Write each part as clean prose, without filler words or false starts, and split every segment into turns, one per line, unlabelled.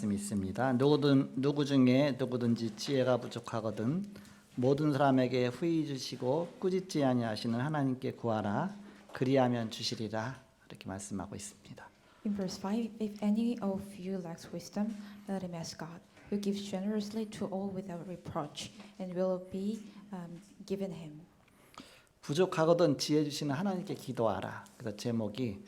말씀이 있습니다. 누구 중에 누구든지 지혜가 부족하거든 모든 사람에게 후히 주시고 꾸짖지 아니하시는 하나님께 구하라 그리하면 주시리라 이렇게 말씀하고 있습니다.
In verse 5, if any of you lacks wisdom, let him ask God, who gives generously to all without reproach, and will be given him.
부족하거든 지혜 주시는 하나님께 기도하라. 그래서 제목이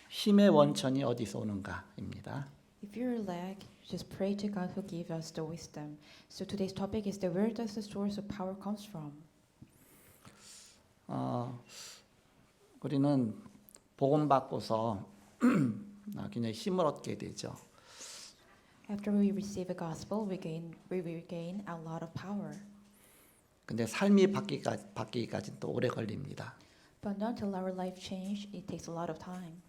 힘의 원천이 어디서 오는가입니다.
If you lack, just pray to God who gives us the wisdom. So today's topic is where does the source of power comes from?
우리는 복음 받고서 굉장히 힘을 얻게 되죠.
After we receive a gospel, we will gain a lot of power.
근데 삶이 바뀌기까지 또 오래 걸립니다.
But not until our life change, it takes a lot of time.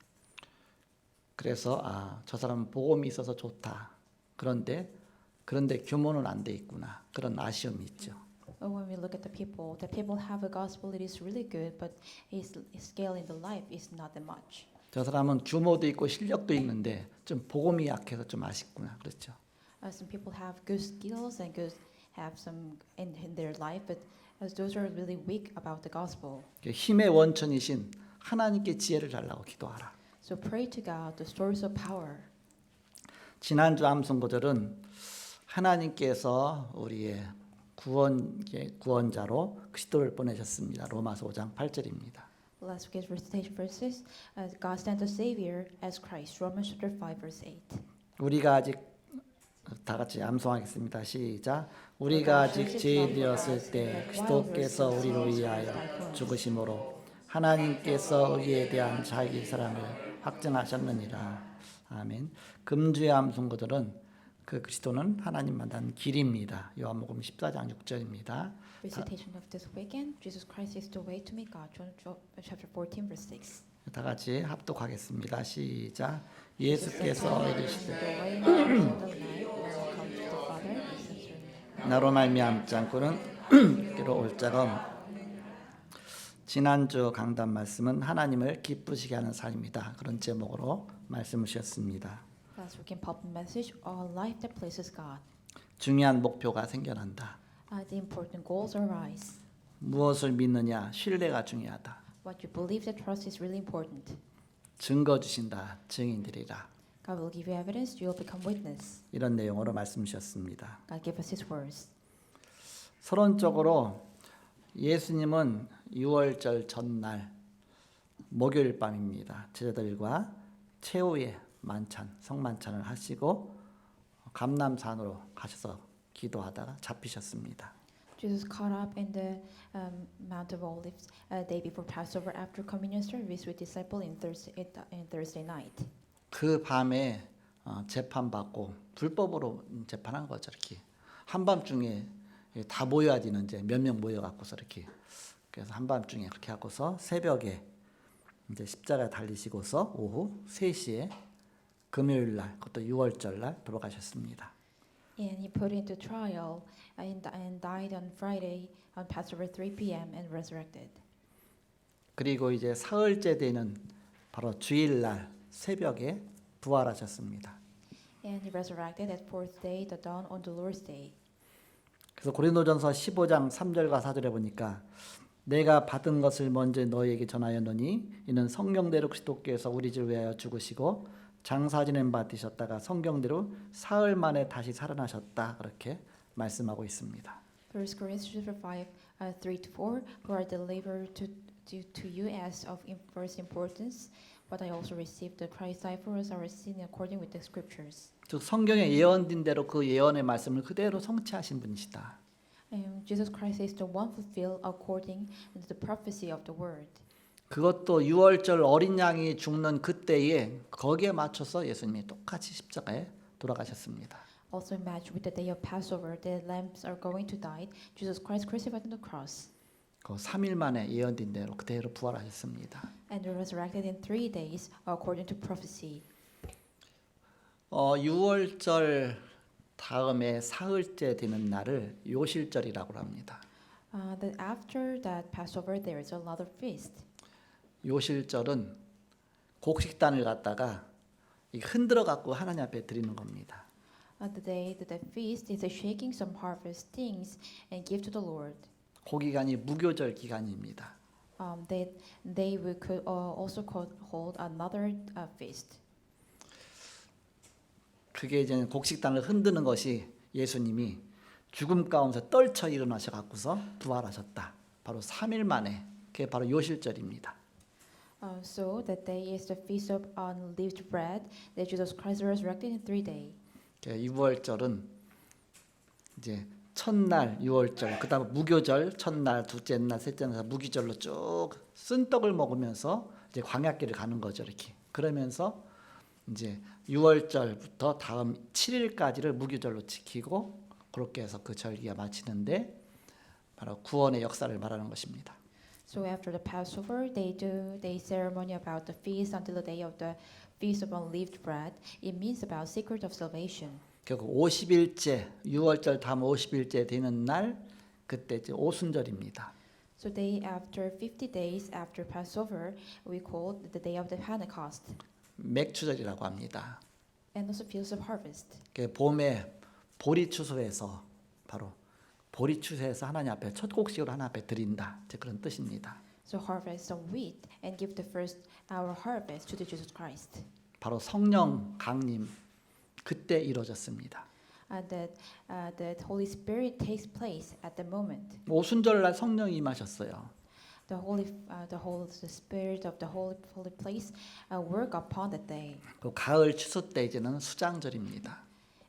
그래서 저 사람은 복음이 있어서 좋다. 그런데 규모는 안 돼 있구나. 그런 아쉬움이 있죠.
When we look at the people have a gospel, it is really good, but his scale in the life is not that much.
저 사람은 규모도 있고 실력도 있는데 좀 복음이 약해서 좀 아쉽구나. 그렇죠.
Some people have good skills and have some in their life, but as those are really weak about the gospel.
힘의 원천이신 하나님께 지혜를 달라고 기도하라.
So pray to God, the source of power.
지난주 암송구절은 하나님께서 우리의 구원자로 그리스도를 보내셨습니다. 로마서 5장 8절입니다.
Last week's recitation verses, God sent a Savior as Christ, Romans chapter 5 verse 8.
우리가 아직 다 같이 암송하겠습니다. 시작. 우리가 아직 죄인이었을 때 그리스도께서 우리를 위하여 죽으심으로 하나님께서 의에 대한 자기 사랑을 확증하셨느니라. 아멘. 금주의 암송구들은 그 그리스도는 하나님 만난 길입니다. 요한복음 14장 6절입니다.
Recitation of this weekend, Jesus Christ is the way to meet God, John chapter 14 verse 6.
다 같이 합독하겠습니다. 시작. 예수께서 이르시되 나로 말미암지 않고는 그로 올 자가 지난주 강단 말씀은 하나님을 기쁘시게 하는 삶이다. 그런 제목으로 말씀을 주셨습니다.
Last week in pulpit message, a life that pleases God.
중요한 목표가 생겨난다.
The important goals arise.
무엇을 믿느냐? 신뢰가 중요하다.
What you believe and trust is really important.
증거 주신다. 증인들이라.
God will give you evidence, you will become witness.
이런 내용으로 말씀 주셨습니다.
God give us His words.
서론적으로 예수님은 6월절 전날 목요일 밤입니다. 제자들과 최후의 만찬, 성만찬을 하시고 감람산으로 가셔서 기도하다가 잡히셨습니다.
Jesus caught up in the Mount of Olives day before Passover after communion service with disciples in Thursday night.
그 밤에 재판받고 불법으로 재판한 거죠. 이렇게 한밤중에 다 모여야 되는 이제 몇 명 모여갖고서 이렇게 그래서 한밤중에 그렇게 하고서 새벽에 이제 십자가에 달리시고서 오후 3시에 금요일 날 그것도 6월절 날 돌아가셨습니다.
And he put into trial and died on Friday on Passover 3 p.m. and resurrected.
그리고 이제 사흘째 되는 바로 주일날 새벽에 부활하셨습니다.
And he resurrected at fourth day, the dawn on the Lord's day.
그래서 고린도전서 15장 3절과 4절에 보니까 내가 받은 것을 먼저 너희에게 전하였노니 이는 성경대로 그리스도께서 우리 를 위하여 죽으시고 장사 지낸 바 되셨다가 성경대로 사흘 만에 다시 살아나셨다 그렇게 말씀하고 있습니다.
1 Corinthians 5, 3-4, who are delivered to you as of first importance, but I also received the Christ died for us our sin according with the scriptures.
즉 성경에 예언된 대로 그 예언의 말씀을 그대로 성취하신 분이시다.
Jesus Christ is the one fulfilled according to the prophecy of the word.
그것도 6월절 어린 양이 죽는 그때에 거기에 맞춰서 예수님이 똑같이 십자가에 돌아가셨습니다.
Also matched with the day of Passover, the lambs are going to die. Jesus Christ crucified on the cross.
그 3일 만에 예언된 대로 그대로 부활하셨습니다.
And resurrected in 3 days according to prophecy.
6월절 다음에 사흘째 되는 날을 요실절이라고 합니다.
That after that Passover, there is another feast.
요실절은 곡식단을 갖다가 흔들어 갖고 하나님 앞에 드리는 겁니다.
The day that the feast is shaking some harvest things and give to the Lord.
그 기간이 무교절 기간입니다.
They will also hold another feast.
그게 이제 곡식단을 흔드는 것이 예수님이 죽음 가운데 떨쳐 일어나셔 갖고서 부활하셨다. 바로 3일 만에. 그게 바로 요실절입니다.
So that day is the feast of unleavened bread that Jesus Christ resurrected in 3 days.
유월절은 이제 첫날 유월절, 그다음 무교절 첫날, 둘째 날, 셋째 날 무교절로 쭉 쓴떡을 먹으면서 이제 광야길을 가는 거죠, 이렇게. 그러면서 이제 유월절부터 다음 7일까지를 무교절로 지키고 그렇게 해서 그 절기가 마치는데 바로 구원의 역사를 말하는 것입니다.
So after the Passover, they do the ceremony about the feast until the day of the feast of unleavened bread. It means about secret of salvation.
결국 50일째, 유월절 다음 50일째 되는 날 그때 이제 오순절입니다.
So day after 50 days after Passover, we call the day of the Pentecost,
맥추절이라고 합니다.
and also feast of harvest.
봄에 보리 추수해서 바로 보리 추수해서 하나님 앞에 첫 곡식으로 하나님 앞에 드린다. 이제 그런 뜻입니다.
So harvest some wheat and give the first our harvest to the Jesus Christ.
바로 성령 강림 그때 이루어졌습니다.
That Holy Spirit takes place at the moment.
오순절 날 성령이 임하셨어요.
The Spirit of the holy place work upon that day.
그 가을 추수 때 이제는 수장절입니다.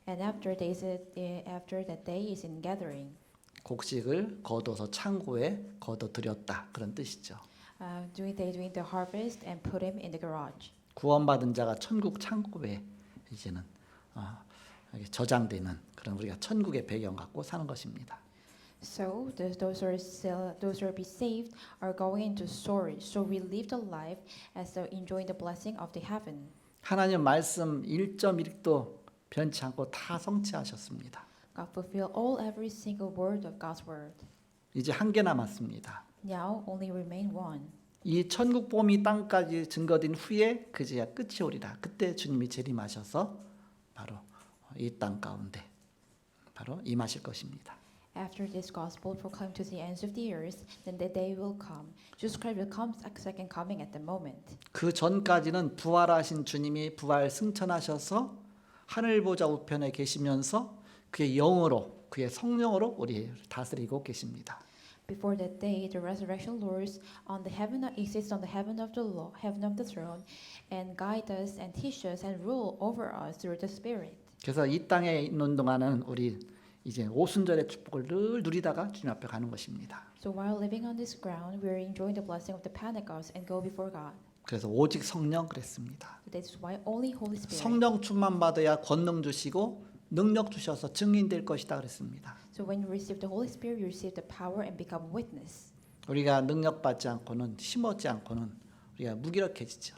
And after that day is in gathering.
곡식을 거둬서 창고에 거둬 들였다 그런 뜻이죠.
Doing the harvest and put him in the garage.
구원받은 자가 천국 창고에 이제는 저장되는 그런 우리가 천국의 배경 갖고 사는 것입니다.
So those who be saved are going into storage. So we live the life as though enjoying the blessing of the heaven.
하나님 말씀 1.1도 변치 않고 다 성취하셨습니다.
God fulfill every single word of God's word.
이제 한 개 남았습니다.
Now only remain one.
이 천국 복음이 땅까지 증거된 후에 그제야 끝이 오리라. 그때 주님이 재림하셔서 바로 이 땅 가운데 바로 임하실 것입니다.
After this gospel proclaimed to the ends of the earth, then the day will come. Jesus Christ will come a second coming at the moment.
그 전까지는 부활하신 주님이 부활 승천하셔서 하늘 보좌 우편에 계시면서 그의 영으로 그의 성령으로 우리를 다스리고 계십니다.
Before that day, the resurrection Lord on the heaven exists on the heaven of the throne, and guide us and teach us and rule over us through the Spirit.
그래서 이 땅에 있는 동안은 우리 이제 오순절의 축복을 늘 누리다가 주님 앞에 가는 것입니다.
So while living on this ground, we are enjoying the blessing of the Pentecost and go before God.
그래서 오직 성령 그랬습니다.
That's why only Holy Spirit.
성령 충만 받아야 권능 주시고 능력 주셔서 증인될 것이다 그랬습니다.
So when you receive the Holy Spirit, you receive the power and become witness.
우리가 능력 받지 않고는 힘없지 않고는 우리가 무기력해지죠.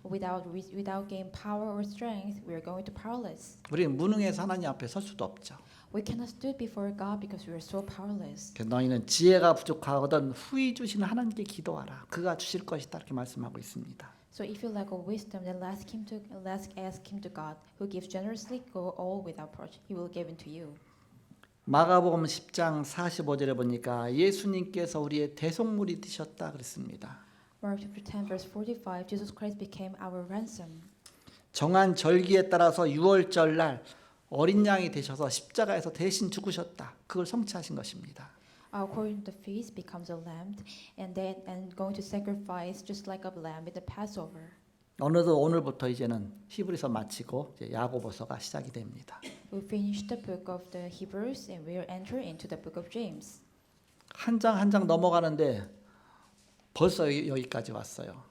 Without gain power or strength, we are going to powerless.
우리는 무능해서 하나님 앞에 설 수도 없죠.
We cannot stand before God because we are so powerless.
너희는 지혜가 부족하거든 후히 주시는 하나님께 기도하라. 그가 주실 것이다 이렇게 말씀하고 있습니다.
So if you lack of wisdom, then ask him to God, who gives generously, go all without reproach. He will give unto you.
마가복음 10장 45절에 보니까 예수님께서 우리의 대속물이 되셨다 그랬습니다.
Mark chapter 10 verse 45, Jesus Christ became our ransom.
정한 절기에 따라서 유월절 날 어린 양이 되셔서 십자가에서 대신 죽으셨다. 그걸 성취하신 것입니다.
According to the feast, becomes a lamb, and going to sacrifice just like a lamb in the Passover.
어느덧 오늘부터 이제는 히브리서 마치고 이제 야고보서가 시작이 됩니다.
We finished the book of the Hebrews, and we are entering into the book of James.
한 장 한 장 넘어가는데 벌써 여기까지 왔어요.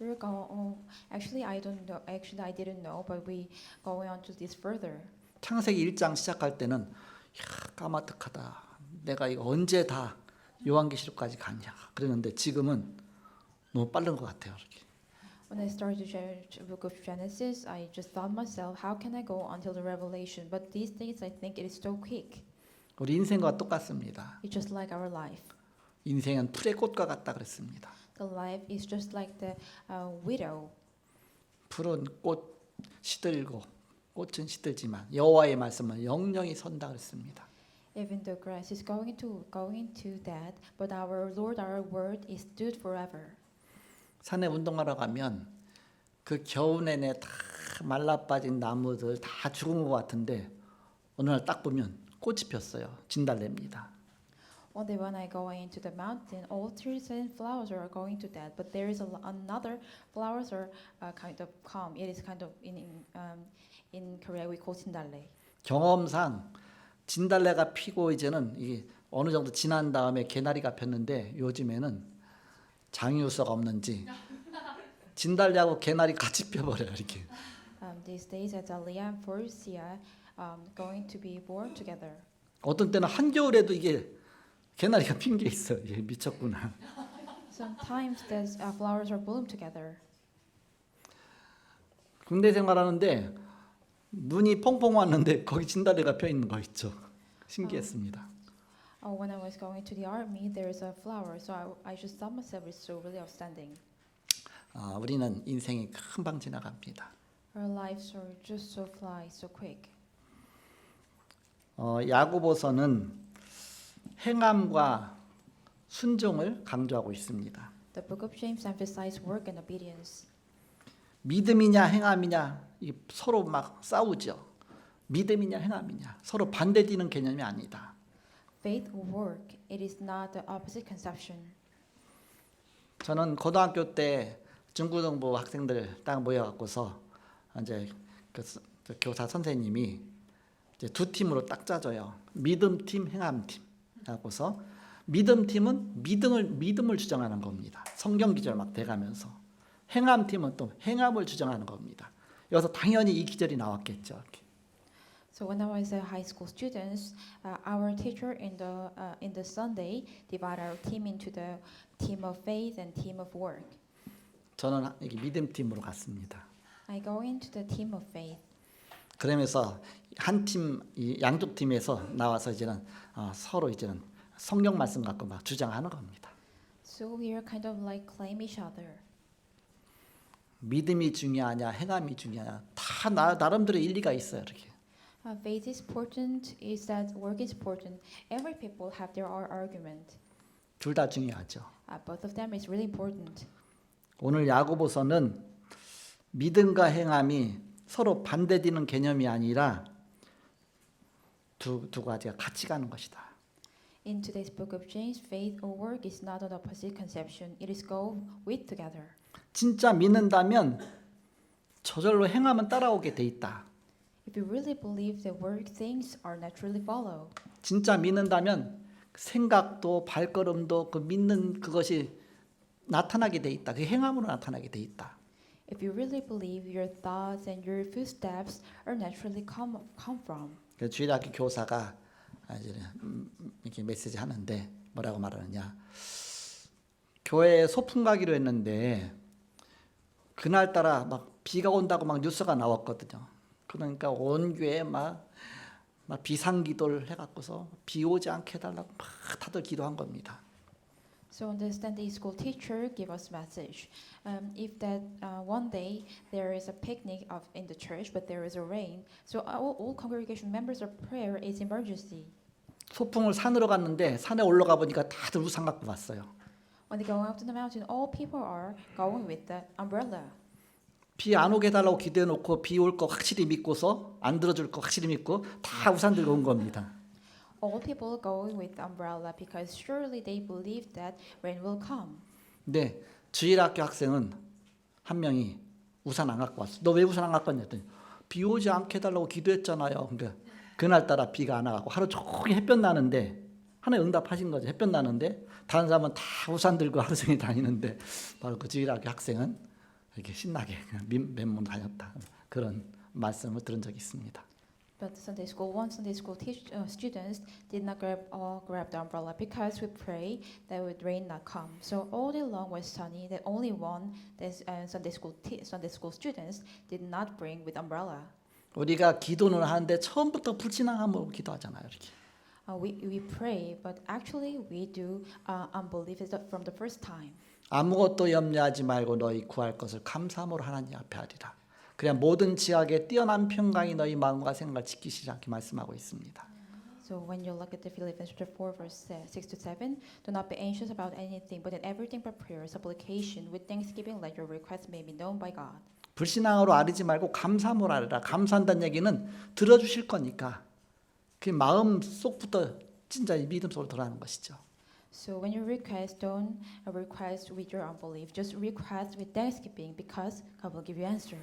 We're going. Actually, I don't know. Actually, I didn't know, but we going on to this further.
창세기 1장 시작할 때는 야, 까마득하다. 내가 이거 언제 다 요한계시록까지 갔냐. 그랬는데 지금은 너무 빠른 것 같아요. 이렇게.
When I started the book of Genesis, I just thought myself, how can I go until the Revelation? But these days, I think it is so quick.
우리 인생과 똑같습니다.
It's just like our life.
인생은 풀의 꽃과 같다 그랬습니다.
The life is just like the widow.
풀은 꽃 시들고 꽃은 시들지만 여호와의 말씀은 영영이 선다 그랬습니다.
Even the grass is going to dead, but our Lord, our word is stood forever.
산에 운동하러 가면 그 겨우 내내 다 말라빠진 나무들 다 죽은 것 같은데 어느 날 딱 보면 꽃이 폈어요. 진달래입니다.
One day when I go into the mountain, all trees and flowers are going to dead, but there is another flowers are kind of calm. It is kind of in Korea we call 진달래.
경험상 진달래가 피고 이제는 이게 어느 정도 지난 다음에 개나리가 폈는데 요즘에는 장유수가 없는지 진달래하고 개나리 같이 펴버려요 이렇게.
These days, Azalea and Forsythia going to be born together.
어떤 때는 한겨울에도 이게 개나리가 핀 게 있어요. 이게 미쳤구나.
Sometimes these flowers are bloom together.
군대 생활하는데 눈이 펑펑 왔는데 거기 진달래가 펴 있는 거 있죠. 신기했습니다.
When I was going to the army, there is a flower, so I just thought myself it's so really outstanding.
우리는 인생이 금방 지나갑니다.
Our lives are just so fly, so quick.
야고보서는 행함과 순종을 강조하고 있습니다.
The book of James emphasizes work and obedience.
믿음이냐 행함이냐 서로 막 싸우죠. 믿음이냐 행함이냐 서로 반대되는 개념이 아니다.
Faith or work, it is not the opposite conception.
저는 고등학교 때 중고등부 학생들 딱 모여갖고서 이제 그 교사 선생님이 이제 두 팀으로 딱 짜줘요. 믿음 팀, 행함 팀. 하고서 믿음 팀은 믿음을 주장하는 겁니다. 성경 기절 막 대가면서 행함 팀은 또 행함을 주장하는 겁니다. 여기서 당연히 이 기절이 나왔겠죠.
So when I was a high school student, our teacher in the Sunday divided our team into the team of faith and team of work.
저는 이게 믿음 팀으로 갔습니다.
I go into the team of faith.
그러면서 한 팀, 양쪽 팀에서 나와서 이제는 서로 이제는 성경 말씀 갖고 막 주장하는 겁니다.
So we are kind of like claim each other.
믿음이 중요하냐, 행함이 중요하냐, 다 나름대로 일리가 있어요, 이렇게.
Faith is important. Is that work is important? Every people have their own argument.
둘 다 중요하죠.
Both of them is really important.
오늘 야고보서는 믿음과 행함이 서로 반대되는 개념이 아니라 두 가지가 같이 가는 것이다.
In today's book of James, faith or work is not an opposite conception. It is go with together.
진짜 믿는다면 저절로 행함은 따라오게 돼 있다.
If you really believe that work, things are naturally follow.
진짜 믿는다면 생각도 발걸음도 그 믿는 그것이 나타나게 돼 있다. 그 행함으로 나타나게 돼 있다.
If you really believe, your thoughts and your footsteps are naturally come from.
그 주일학교 교사가 이제 이렇게 메시지 하는데 뭐라고 말하느냐. 교회에 소풍 가기로 했는데 그날따라 막 비가 온다고 막 뉴스가 나왔거든요. 그러니까 온 교회에 막 비상기도를 해갖고서 비 오지 않게 해달라고 막 다들 기도한 겁니다.
So the Sunday school teacher gave us message. If that one day there is a picnic in the church, but there is a rain, so all congregation members of prayer is emergency.
소풍을 산으로 갔는데 산에 올라가 보니까 다들 우산 갖고 왔어요.
When they go up to the mountain, all people are going with the umbrella.
비 안 오게 해달라고 기도해놓고 비 올 거 확실히 믿고서 안 들어줄 거 확실히 믿고 다 우산 들고 온 겁니다.
All people going with umbrella because surely they believe that rain will come.
근데 주일학교 학생은 한 명이 우산 안 갖고 왔어. 너 왜 우산 안 갖고 왔냐 했더니 비 오지 않게 해달라고 기도했잖아요. 그러니까 그날따라 비가 안 와갖고 하루 종일 햇볕 나는데 하나에 응답하신 거죠. 햇볕 나는데 다른 사람은 다 우산 들고 하루 종일 다니는데 바로 그 주일학교 학생은 이렇게 신나게 맨몸 다녔다. 그런 말씀을 들은 적이 있습니다.
But one Sunday school students did not grab the umbrella because we pray that would rain not come. So all day long was sunny. That only one Sunday school students did not bring with umbrella.
우리가 기도는 하는데 처음부터 불신앙함으로 기도하잖아요. 이렇게.
We pray, but actually we do unbelief from the first time.
아무것도 염려하지 말고 너희 구할 것을 감사함으로 하나님 앞에 하리라. 그래야 모든 지각에 뛰어난 평강이 너희 마음과 생각을 지키시라 이렇게 말씀하고 있습니다.
So when you look at the Philippians chapter 4 verse 6 to 7, do not be anxious about anything, but in everything by prayer, supplication, with thanksgiving, let your requests may be known by God.
불신앙으로 아뢰지 말고 감사함으로 아뢰라. 감사한다는 얘기는 들어주실 거니까 그 마음 속부터 진짜 이 믿음 속으로 들어가는 것이죠.
So when you request, don't request with your unbelief. Just request with thanksgiving, because God will give you answer.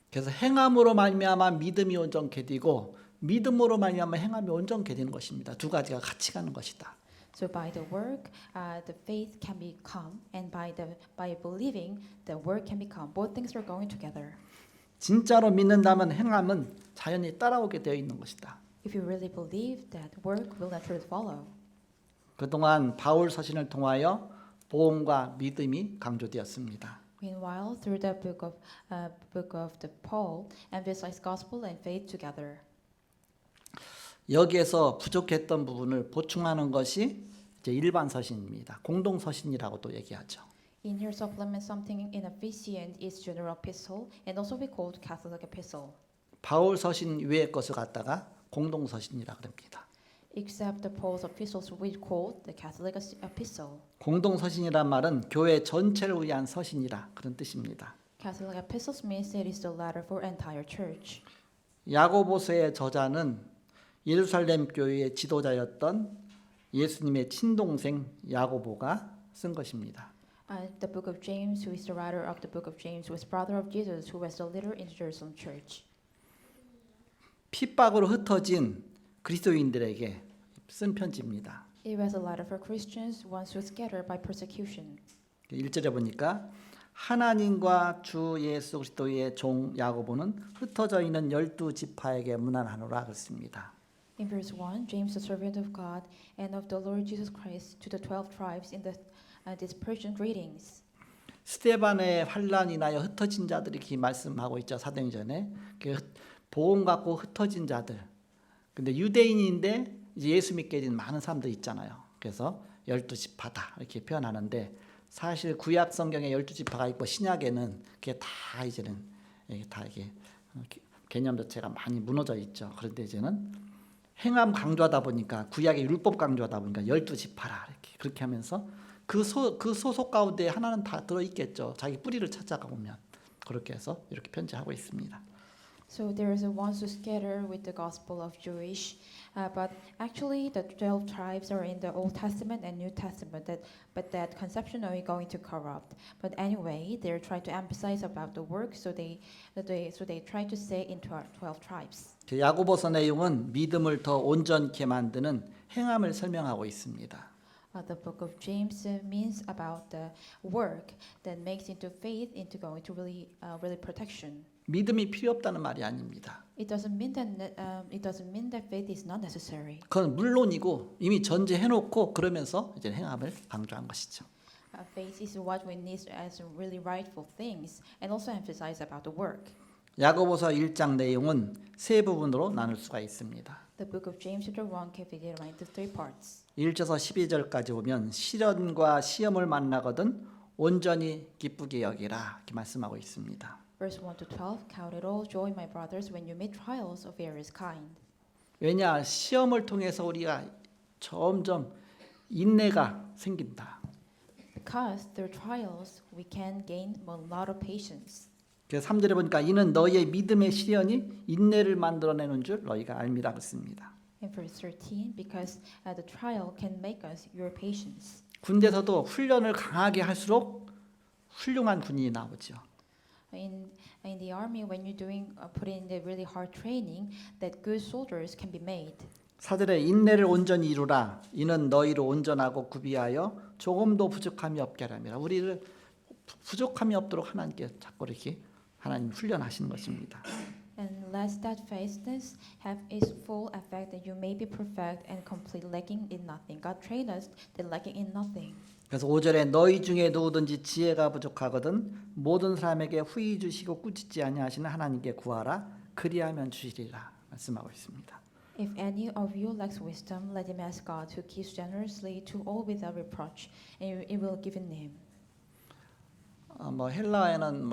그래서 행함으로 말미암아 믿음이 온전케 되고 믿음으로 말미암아 행함이 온전케 되는 것입니다. 두 가지가 같이 가는 것이다.
So by the work, the faith can become, and by believing, the work can become. Both things are going together.
진짜로 믿는다면 행함은 자연히 따라오게 되어 있는 것이다.
If you really believe, that work will naturally follow.
그동안 바울 서신을 통하여 복음과 믿음이 강조되었습니다.
Meanwhile, through the book of the Paul, emphasize gospel and faith together.
여기에서 부족했던 부분을 보충하는 것이 이제 일반 서신입니다. 공동 서신이라고도 얘기하죠.
In here, supplement something in Ephesians is general epistle, and also we called Catholic epistle.
바울 서신 외의 것을 갖다가 공동 서신이라 그럽니다.
Except the Paul's epistles, we called the Catholic epistle.
공동 서신이란 말은 교회 전체를 위한 서신이라 그런 뜻입니다.
Catholic epistles means it is the letter for entire church.
야고보서의 저자는 예루살렘 교회의 지도자였던 예수님의 친동생 야고보가 쓴 것입니다.
The book of James, who is the writer of the book of James, was brother of Jesus, who was the leader in the Jerusalem church.
핍박으로 흩어진 그리스도인들에게 쓴 편지입니다.
It was a letter for Christians once who scattered by persecution.
1절에 보니까 하나님과 주 예수 그리스도의 종 야고보는 흩어져 있는 12지파에게 문안하노라 그랬습니다.
In verse 1, James, the servant of God and of the Lord Jesus Christ, to the 12 tribes in the dispersion greetings.
스데반의 환란이 나여 흩어진 자들이 이렇게 말씀하고 있죠. 사도행전에 복음 갖고 흩어진 자들. 근데 유대인인데 이제 예수 믿게 된 많은 사람들 있잖아요. 그래서 12지파다 이렇게 표현하는데 사실 구약 성경에 12지파가 있고 신약에는 그게 다 이제는 다 이게 개념 자체가 많이 무너져 있죠. 그런데 이제는 행함 강조하다 보니까 구약의 율법 강조하다 보니까 12지파라 이렇게 그렇게 하면서 그 소속 가운데 하나는 다 들어 있겠죠. 자기 뿌리를 찾아가 보면 그렇게 해서 이렇게 편지하고 있습니다.
So there is a ones who scatter with the gospel of Jewish, but actually the 12 tribes are in the Old Testament and New Testament. But that conception are going to corrupt. But anyway, they're trying to emphasize about the work, so they try to say into our 12 tribes.
야고보서 내용은 믿음을 더 온전케 만드는 행함을 설명하고 있습니다.
The book of James means about the work that makes into faith into going to really protection.
믿음이 필요 없다는 말이 아닙니다.
It doesn't mean that faith is not necessary.
그건 물론이고 이미 전제해놓고 그러면서 이제 행함을 강조한 것이죠.
Faith is what we need as really rightful things, and also emphasize about the work.
야고보서 1장 내용은 세 부분으로 나눌 수가 있습니다.
The book of James chapter 1 can be divided into three parts.
1절에서 12절까지 보면 시련과 시험을 만나거든 온전히 기쁘게 여기라 이렇게 말씀하고 있습니다.
Verse 1 to 12, count it all joy, my brothers, when you meet trials of various kind.
왜냐 시험을 통해서 우리가 점점 인내가 생긴다.
Because through trials we can gain a lot of patience.
그래서 3절에 보니까 이는 너희의 믿음의 시련이 인내를 만들어내는 줄 너희가 알미라 그랬습니다.
In verse 13, because the trial can make us your patience.
군대에서도 훈련을 강하게 할수록 훌륭한 군인이 나오죠.
In the army, when you're put in the really hard training, that good soldiers can be made.
4절에 인내를 온전히 이루라. 이는 너희로 온전하고 구비하여 조금도 부족함이 없게 하라니라. 우리를 부족함이 없도록 하나님께 자꾸 이렇게 하나님 훈련하시는 것입니다.
And let steadfastness have its full effect, that you may be perfect and complete, lacking in nothing. God train us that lacking in nothing.
그래서 5절에 너희 중에 누구든지 지혜가 부족하거든 모든 사람에게 후히 주시고 꾸짖지 아니하시는 하나님께 구하라. 그리하면 주시리라 말씀하고 있습니다.
If any of you lacks wisdom, let him ask God, who gives generously to all without reproach, and it will given him.
헬라어에는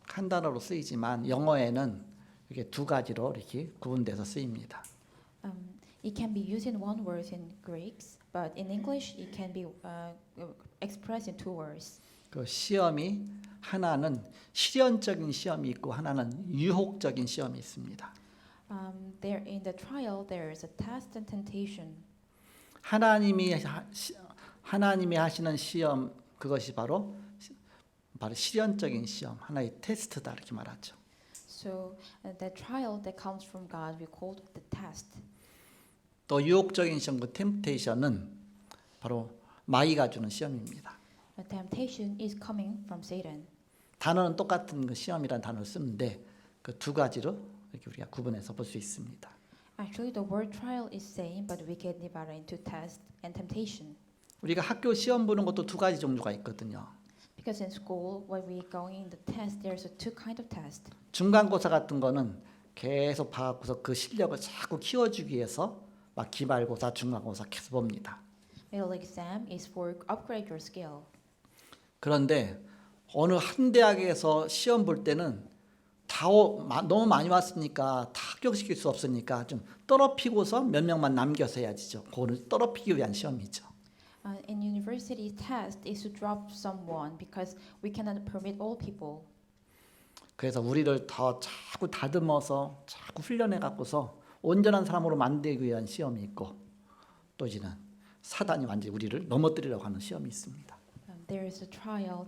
한 단어로 쓰이지만 영어에는 이렇게 두 가지로 이렇게 구분돼서 쓰입니다.
It can be used in one word in Greeks, but in English it can be expressed in two words.
그 시험이 하나는 실현적인 시험이 있고 하나는 유혹적인 시험이 있습니다.
There in the trial there is a test and temptation.
하나님이 하시는 시험 그것이 바로 실현적인 시험, 하나의 테스트다 이렇게 말하죠.
So the trial that comes from God we call the test.
또 유혹적인 시험, 그 템테이션은 바로 마귀가 주는 시험입니다.
The temptation is coming from Satan.
단어는 똑같은 그 시험이라는 단어를 쓰는데 그 두 가지로 이렇게 우리가 구분해서 볼 수 있습니다.
Actually, the word trial is same, but we can divide it into test and temptation.
우리가 학교 시험 보는 것도 두 가지 종류가 있거든요.
Because in school, when we going in the test, there's a two kind of test.
중간고사 같은 거는 계속 봐갖고서 그 실력을 자꾸 키워주기 위해서 막 기말고사, 중간고사 계속 봅니다.
Middle exam is for upgrade your skill.
그런데 어느 한 대학에서 시험 볼 때는 너무 많이 왔으니까 다 합격시킬 수 없으니까 좀 떨어뜨리고서 몇 명만 남겨서 해야지죠. 그거를 떨어뜨리기 위한 시험이죠.
In university, test is to drop someone because we cannot permit all people.
그래서 우리를 더 자꾸 다듬어서 자꾸 훈련해 갖고서 온전한 사람으로 만들기 위한 시험이 있고 또 이제는 사단이 완전히 우리를 넘어뜨리려고 하는 시험이 있습니다.
There is a trial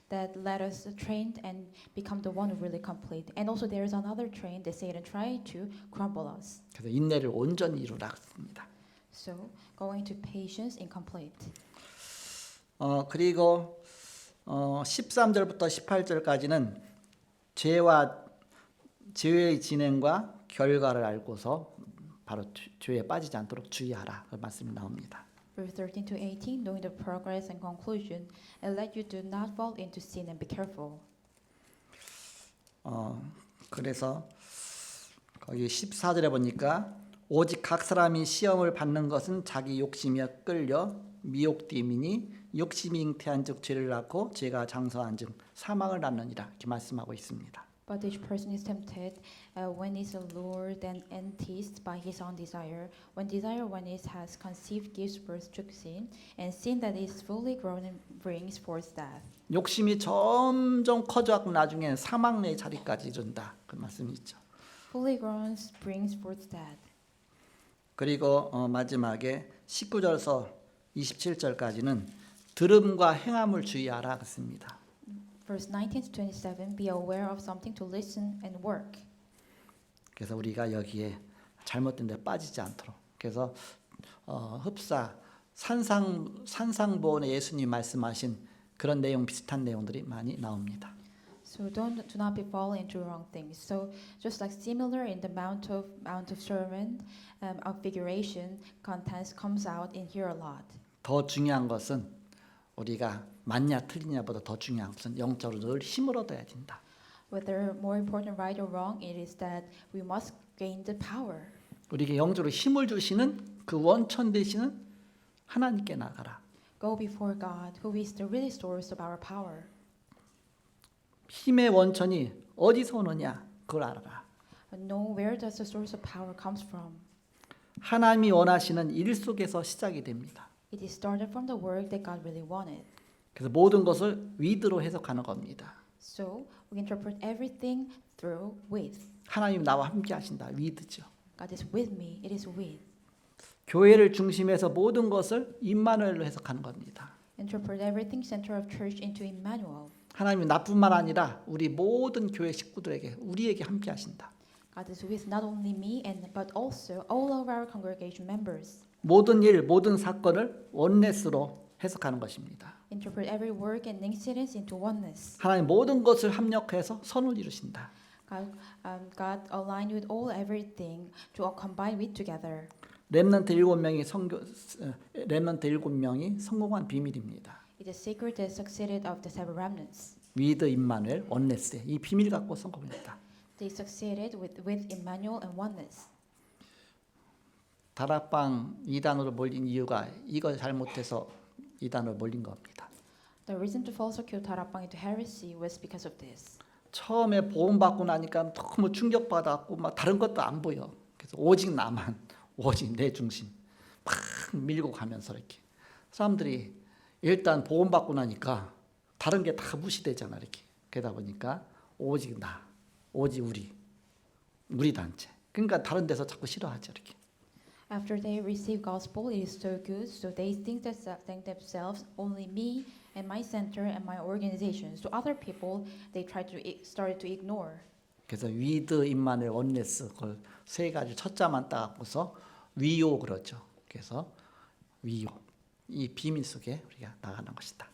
that let us train and become the one who really complete. And also there is another train that Satan try to crumble us.
그래서 인내를 온전히 이루라 했습니다.
So going to patience and complete.
그리고 13절부터 18절까지는 죄의 진행과 결과를 알고서 바로 죄에 빠지지 않도록 주의하라 그 말씀이 나옵니다.
Verse 13 to 18, knowing the progress and conclusion, and let you do not fall into sin and be careful.
그래서 거기 14절에 보니까 오직 각 사람이 시험을 받는 것은 자기 욕심에 끌려 미혹됨이니 욕심이 잉태한즉 죄를 낳고 죄가 장성한즉 사망을 낳느니라 이렇게 말씀하고 있습니다.
But each person is tempted when he is allured and enticed by his own desire. When it has conceived gives birth to sin, and sin that is fully grown brings forth death.
욕심이 점점 커져갖고 나중에 사망의 자리까지 이른다 그 말씀이 있죠.
Fully grown brings forth death.
그리고 마지막에 19절에서 27절까지는 들음과 행함을 주의하라 그랬습니다.
Verse 19 to 27, be aware of something to listen and work.
그래서 우리가 여기에 잘못된 데 빠지지 않도록. 그래서 흡사 산상보원에 예수님 말씀하신 그런 내용 비슷한 내용들이 많이 나옵니다.
So do not be falling into wrong things. So just like similar in the Mount of Sermon, configuration contents comes out in here a lot.
더 중요한 것은 우리가 맞냐 틀리냐보다 더 중요한 것은 영적으로 늘 힘을 얻어야 된다.
Whether more important right or wrong, it is that we must gain the power.
우리에게 영적으로 힘을 주시는 그 원천 되시는 하나님께 나가라.
Go before God, who is the really source of our power.
힘의 원천이 어디서 오느냐 그걸 알아라.
Know where does the source of power comes from.
하나님이 원하시는 일 속에서 시작이 됩니다.
It is started from the work that God really wanted.
그래서 모든 것을 with로 해석하는 겁니다.
So we interpret everything through with.
하나님 나와 함께 하신다. with죠.
God is with me. It is with.
교회를 중심해서 모든 것을 임마누엘로 해석하는 겁니다.
Interpret everything center of church into Emmanuel.
하나님이 나뿐만 아니라 우리 모든 교회 식구들에게 우리에게 함께 하신다.
God is with not only me but also all of our congregation members.
모든 일, 모든 사건을 원네스로 해석하는 것입니다.
Interpret every work and incidents into oneness.
하나님 모든 것을 합력해서 선을 이루신다.
God aligned with everything to combine with together.
렘넌트 7명이 성공한 비밀입니다.
It is secret that succeeded of the seven remnants.
위드 임마누엘 원네스 이 비밀 갖고 성공했다.
They succeeded with Emmanuel and oneness.
다락방 2단으로 몰린 이유가 이걸 잘못해서 2단으로 몰린 겁니다.
The reason to fall so darakbang into heresy was because of this.
처음에 보험 받고 나니까 너무 충격받았고 막 다른 것도 안 보여. 그래서 오직 나만, 오직 내 중심 막 밀고 가면서 이렇게 사람들이 일단 보험 받고 나니까 다른 게 다 무시되잖아 이렇게. 그러다 보니까 오직 나, 오직 우리 단체. 그러니까 다른 데서 자꾸 싫어하죠 이렇게.
After they receive gospel, it is so good, so they think themselves only me and my center and my organization. So other people they try to started to ignore.
그래서 위드, 임마누엘, 원네스 그걸 세 가지 첫자만 따갖고서 위요 그러죠. 그래서 위요 이 비밀 속에 우리가 나가는 것이다.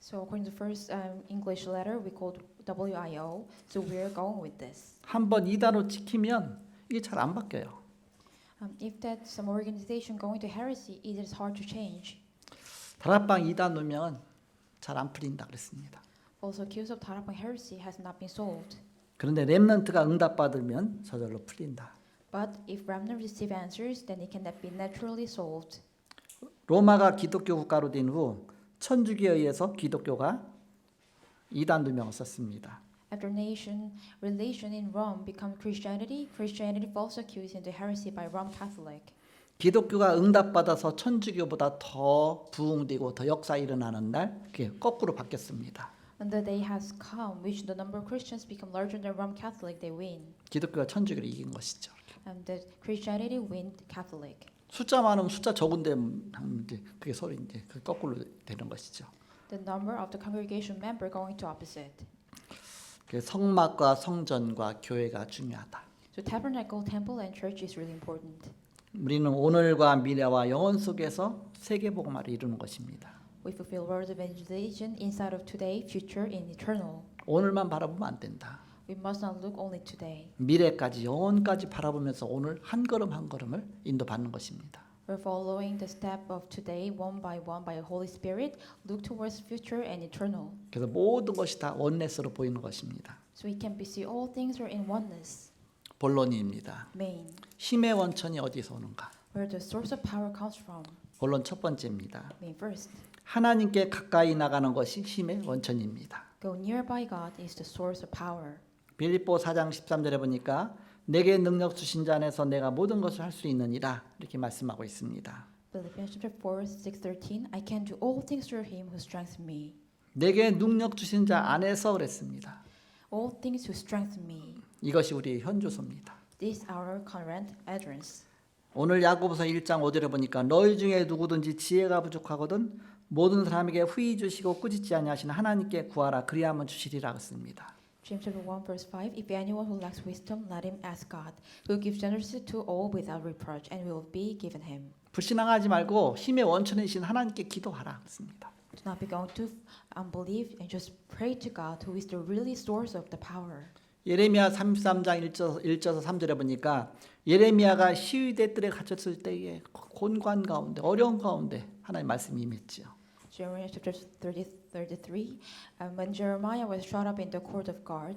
So according to the first English letter, we called WIO. So we're going with this.
한번 이 단어 지키면 이게 잘 안 바뀌어요.
If that some organization going to heresy, it is hard to change.
다락방 2단 누명은 잘 안 풀린다 그랬습니다.
Also, accuse of Tarapang heresy has not been solved.
그런데 렘넌트가 응답받으면 저절로 풀린다.
But if remnant receive answers, then it cannot be naturally solved.
로마가 기독교 국가로 된 후 천주교에 의해서 기독교가 2단 누명을 썼습니다.
After relation in Rome become Christianity, Christianity falls accused into heresy by Roman Catholic.
기독교가 응답받아서 천주교보다 더 부흥되고 더 역사 일어나는 날 그게 거꾸로 바뀌었습니다.
And the day has come, which the number of Christians become larger than Roman Catholic, they win.
기독교가 천주교를 이긴 것이죠.
And the Christianity win Catholic.
숫자 많으면 숫자 적은데 이제 그게 서로 이제 그 거꾸로 되는 것이죠.
The number of the congregation member going to opposite.
성막과 성전과 교회가 중요하다.
So tabernacle, temple, and church is really important.
우리는 오늘과 미래와 영원 속에서 세계복음화를 이루는 것입니다.
We fulfill world evangelization inside of today, future, and eternal.
오늘만 바라보면 안 된다.
We must not look only today.
미래까지 영원까지 바라보면서 오늘 한 걸음 한 걸음을 인도받는 것입니다.
We're following the step of today one by the Holy Spirit. Look towards future and eternal.
그래서 모든 것이 다 원네스로 보이는 것입니다.
So we can see all things are in oneness.
본론입니다.
Main.
힘의 원천이 어디서 오는가?
Where the source of power comes from.
본론 첫 번째입니다.
Main first.
하나님께 가까이 나가는 것이 힘의 원천입니다.
Go nearby God is the source of power.
빌립보 4장 13절에 보니까 내게 능력 주신 자 안에서 내가 모든 것을 할 수 있느니라 이렇게 말씀하고 있습니다.
Philippians chapter 4, 6:13. I can do all things through Him who strengthens me.
내게 능력 주신 자 안에서 그랬습니다.
All things who strengthen me.
이것이 우리의 현주소입니다.
This is our current address.
오늘 야고보서 1장 5절에 보니까 너희 중에 누구든지 지혜가 부족하거든 모든 사람에게 후히 주시고 꾸짖지 아니하시는 하나님께 구하라 그리하면 주시리라 했습니다.
James chapter 1 verse 5. If anyone who lacks wisdom, let him ask God, who gives generously to all without reproach, and will be given him.
불신앙하지 말고 힘의 원천이신 하나님께 기도하라 했습니다.
Do not be going to unbelief and just pray to God, who is the really source of the power.
예레미야 33장 1절에서 3절에 보니까 예레미야가 시위대 뜰에 갇혔을 때에 곤관 가운데 어려운 가운데 하나님 말씀이 임했지요.
Jeremiah chapter 33. When Jeremiah was shut up in the court of God,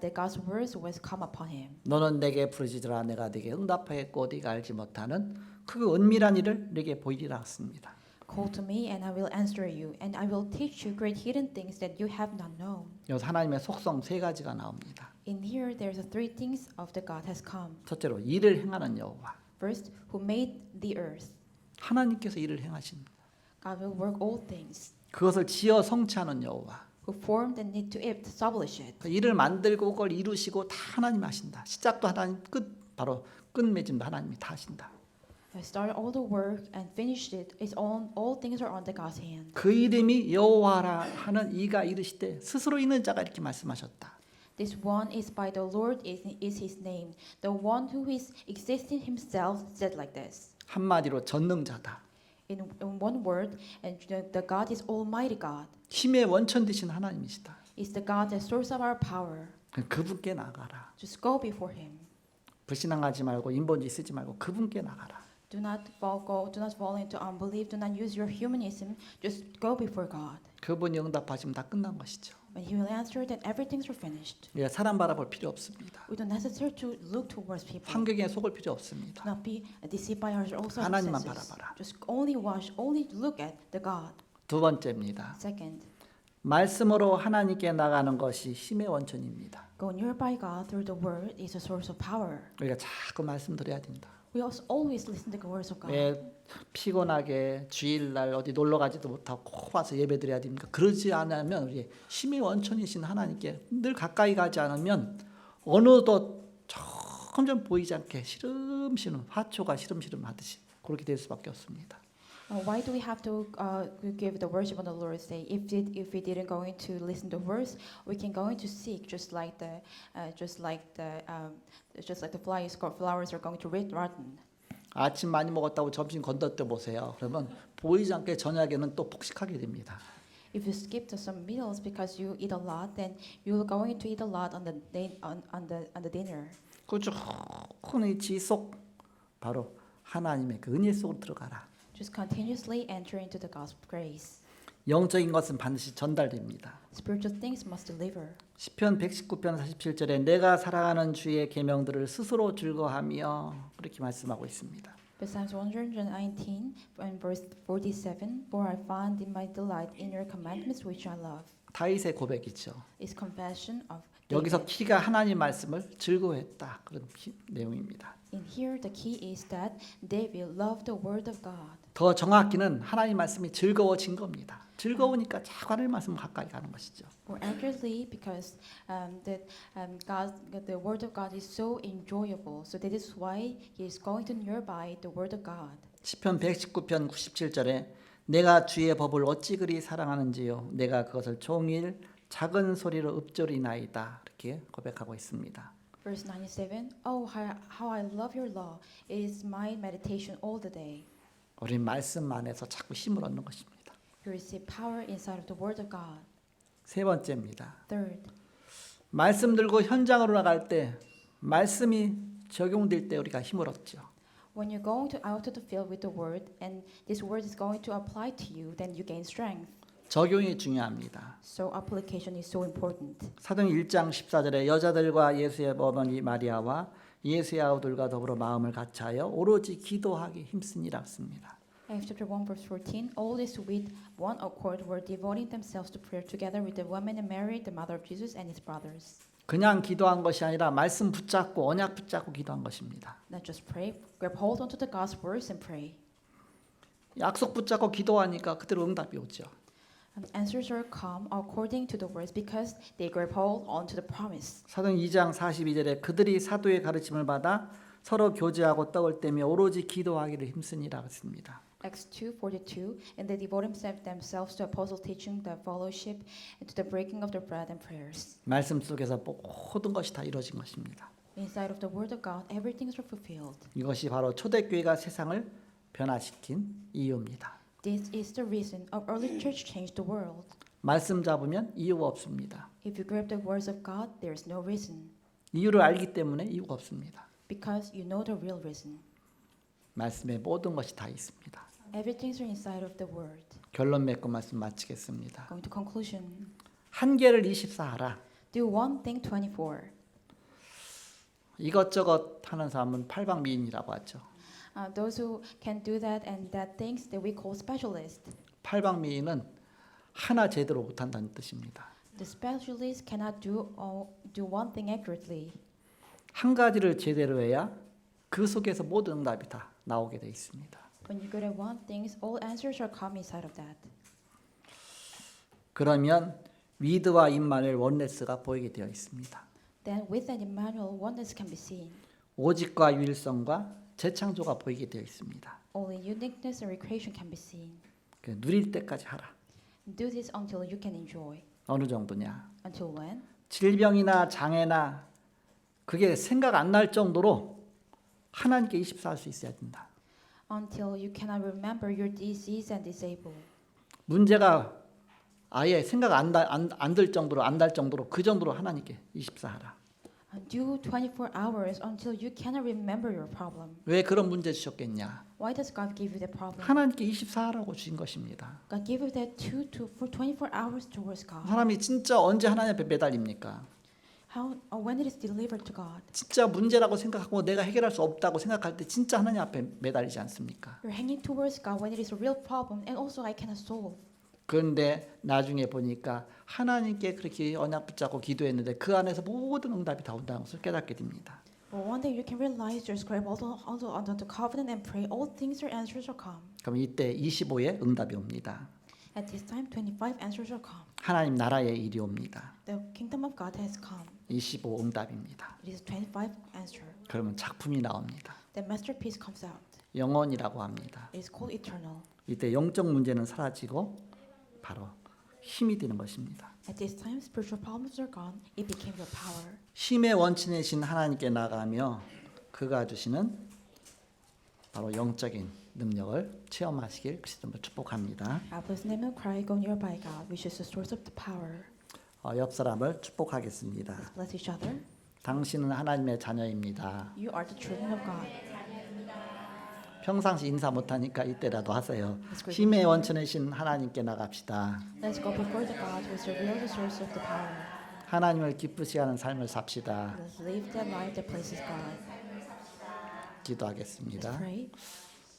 the God's words was come upon him.
너는 내게 부르짖으라 내가 네게 응답하겠고 네가 알지 못하는 그 은밀한 일을 네게 보이리라 했습니다.
Call to me and I will answer you, and I will teach you great hidden things that you have not known.
여기서 하나님의 속성 세 가지가 나옵니다.
In here, there's three things of the God has come.
첫째로 일을 행하는 여호와.
First, who made the earth.
하나님께서 일을 행하십니다.
God will work all things.
그것을 지어 성취하는 여호와.
Who formed and need to establish it.
그 일을 만들고 그걸 이루시고 다 하나님 하신다. 시작도 하나님, 바로 끝맺음도 하나님이 다 하신다.
Started all the work and finished it. It's all things are on the God's hand.
그 이름이 여호와라 하는 이가 이르시되 스스로 있는 자가 이렇게 말씀하셨다.
This one is by the Lord is his name. The one who is existing himself said like this.
한마디로 전능자다.
In one word, and the God is Almighty God.
힘의 원천 되신 하나님이시다.
Is the God the source of our power.
그분께 나가라.
Just go before Him.
불신앙하지 말고 인본주의 쓰지 말고 그분께 나가라.
Do not fall into unbelief. Do not use your humanism. Just go before God.
그분이 응답하시면 다 끝난 것이죠.
When He will answer, then everything's finished.
우리가 사람 바라볼 필요 없습니다.
We don't necessary to look towards people.
환경에 속을 필요 없습니다.
Do not be deceived by our own
하나님만
circumstances.
바라봐라.
Just only look at the God.
두 번째입니다.
Second,
말씀으로 하나님께 나가는 것이 힘의 원천입니다.
Go nearby God through the word is a source of power.
우리가 자꾸 말씀 드려야 된다.
We also always listen to the words of God.
왜 피곤하게 주일날 어디 놀러 가지도 못하고 꼭 와서 예배 드려야 됩니까? 그러지 않으면 우리 힘의 원천이신 하나님께 늘 가까이 가지 않으면 어느덧 점점 보이지 않게 시름시름 화초가 시름시름 하듯이 그렇게 될 수밖에 없습니다.
Why do we have to give the worship on the Lord's Day? If we didn't going to listen to words, we can going to seek just like the flowers are going to rotten.
아침 많이 먹었다고 점심 건너뛰어 보세요. 그러면 보이지 않게 저녁에는 또 폭식하게 됩니다.
If you skip to some meals because you eat a lot, then you're going to eat a lot on the dinner.
꾸준히 지속 바로 하나님의 그 은혜 속으로 들어가라.
Just continuously enter into the gospel grace.
영적인 것은 반드시 전달됩니다.
Spiritual things must deliver.
시편 119편 47절에 내가 사랑하는 주의 계명들을 스스로 즐거하며 그렇게 말씀하고 있습니다.
But Psalms 119 and verse 47, For I find in my delight in your commandments which I love.
다윗의 고백이죠.
Is confession of
여기서
David.
키가 하나님 말씀을 즐거워했다 그런 내용입니다.
In here the key is that David loved the word of God.
더 정확히는 하나님 말씀이 즐거워진 겁니다. 즐거우니까 자꾸 하나님 말씀 가까이 가는 것이죠.
More accurately, because the word of God is so enjoyable, so that is why he is going to nearby the word of God.
시편 119편 97절에 내가 주의 법을 어찌 그리 사랑하는지요 내가 그것을 종일 작은 소리로 읊조리나이다 이렇게 고백하고 있습니다.
Verse 97, Oh, how I love your law. It is my meditation all the day.
우리 말씀 안에서 자꾸 힘을 얻는 것입니다.
You receive power inside of the word of God.
세 번째입니다.
Third,
말씀 들고 현장으로 나갈 때 말씀이 적용될 때 우리가 힘을 얻죠.
when you're going out to the field with the word, and this word is going to apply to you, then you gain strength.
적용이 중요합니다.
So application is so important.
사도행 1장 14절에 여자들과 예수의 어머니 마리아와 예수의 아우들과 더불어 마음을 같이하여 오로지 기도하기 힘쓰니라 씁니다.
Acts chapter 1 verse 14, all this with one accord were devoting themselves to prayer together with the women and Mary, the mother of Jesus, and his brothers.
그냥 기도한 것이 아니라 말씀 붙잡고 언약 붙잡고 기도한 것입니다.
Not just pray, grab hold onto the God's words and pray.
약속 붙잡고 기도하니까 그대로 응답이 오죠.
And answers are come according to the words because they grab hold onto the promise.
사도행 2장 42절에 그들이 사도의 가르침을 받아 서로 교제하고 떡을 떼며 오로지 기도하기를 힘쓰니라 했습니다.
Acts 2:42, and they devote themselves to apostle teaching, the fellowship, and to the breaking of the bread and prayers.
말씀 속에서 모든 것이 다 이루어진 것입니다.
Inside of the word of God, everything is fulfilled.
이것이 바로 초대교회가 세상을 변화시킨 이유입니다.
This is the reason of early church changed the world.
말씀 잡으면 이유가 없습니다.
If you grab the words of God, there is no reason.
이유를 알기 때문에 이유가 없습니다.
Because you know the real reason.
말씀에 모든 것이 다 있습니다.
Everything's inside of the word.
결론 맺고 말씀 마치겠습니다.
Going to conclusion.
한 개를 24하라.
Do one thing 24.
이것저것 하는 사람은 팔방미인이라고 하죠.
Those who can do that and that things that we call specialists.
팔방미인은 하나 제대로 못한다는 뜻입니다.
The specialists cannot do one thing accurately.
한 가지를 제대로 해야 그 속에서 모든 응답이 다 나오게 돼 있습니다.
When you good at one thing, all answers are come inside of that.
그러면 위드와 임마누엘 원네스가 보이게 되어 있습니다.
Then with an Emmanuel, oneness can be seen.
오직과 유일성과 재창조가 보이게 되어 있습니다.
Only uniqueness and recreation can be seen.
누릴 때까지 하라.
Do this until you can enjoy.
어느 정도냐?
Until when?
질병이나 장애나 그게 생각 안 날 정도로 하나님께 24할 수 있어야 된다.
Until you cannot remember your disease and disable.
문제가 아예 생각 안 들 정도로 안 날 정도로 그 정도로 하나님께 24하라.
Do 24 hours until you cannot remember your problem.
왜 그런 문제 주셨겠냐?
Why does God give you that problem?
하나님께 24하라고 주신 것입니다.
God gave you that for 24 hours towards God.
사람이 진짜 언제 하나님 앞에 매달립니까?
When it is delivered to God.
진짜 문제라고 생각하고 내가 해결할 수 없다고 생각할 때 진짜 하나님 앞에 매달리지 않습니까?
You're hanging towards God when it is a real problem and also I cannot solve.
그런데 나중에 보니까 하나님께 그렇게 언약 붙잡고 기도했는데 그 안에서 모든 응답이 다 온다는 것을 깨닫게 됩니다.
But one day you can realize just grab also under the covenant and pray, all things your answers shall come.
그럼 이때 25의 응답이 옵니다.
At this time, 25 answers shall come.
하나님 나라의 일이 옵니다.
The kingdom of God has come.
25 응답입니다.
It is 25 answer.
그러면 작품이 나옵니다.
The masterpiece comes out.
영원이라고 합니다.
It is called eternal.
이때 영적 문제는 사라지고 바로 힘이 되는 것입니다.
At this time, spiritual problems are gone. It became your power.
힘의 원천이신 하나님께 나가며 그가 주시는 바로 영적인 능력을 체험하시길 그리스도로 축복합니다.
I bless the name of Christ, go nearby God, which is the source of the power.
옆 사람을 축복하겠습니다.
Let's bless each other.
당신은 하나님의 자녀입니다.
You are the children of God.
평상시 인사 못하니까 이때라도 하세요. 힘의 원천이신 하나님께 나갑시다.
Let's go before the God who is the real source of the power.
하나님을 기쁘시게 하는 삶을 삽시다.
Let's live that life that pleases God. Let's
기도하겠습니다.
pray.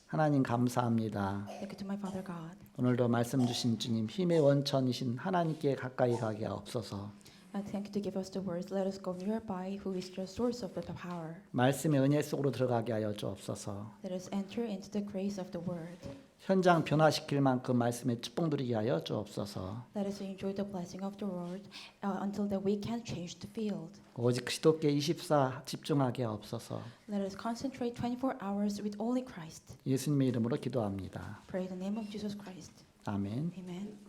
하나님 감사합니다.
Thank you to my Father God.
오늘도 말씀 주신 주님 힘의 원천이신 하나님께 가까이 가게 하옵소서.
I thank you to give us the words. Let us go nearby, who is the source of the power.
말씀의 은혜 속으로 들어가게 하여 주옵소서.
Let us enter into the grace of the word.
현장 변화시킬 만큼 말씀에 축복 누리게 하여 주옵소서.
Let us enjoy the blessing of the word until that we can change the field.
오직 그리스도께 24 집중하게 하옵소서.
Let us concentrate 24 hours with only Christ.
예수님의 이름으로 기도합니다.
Pray in the name of Jesus Christ.
아멘.
Amen.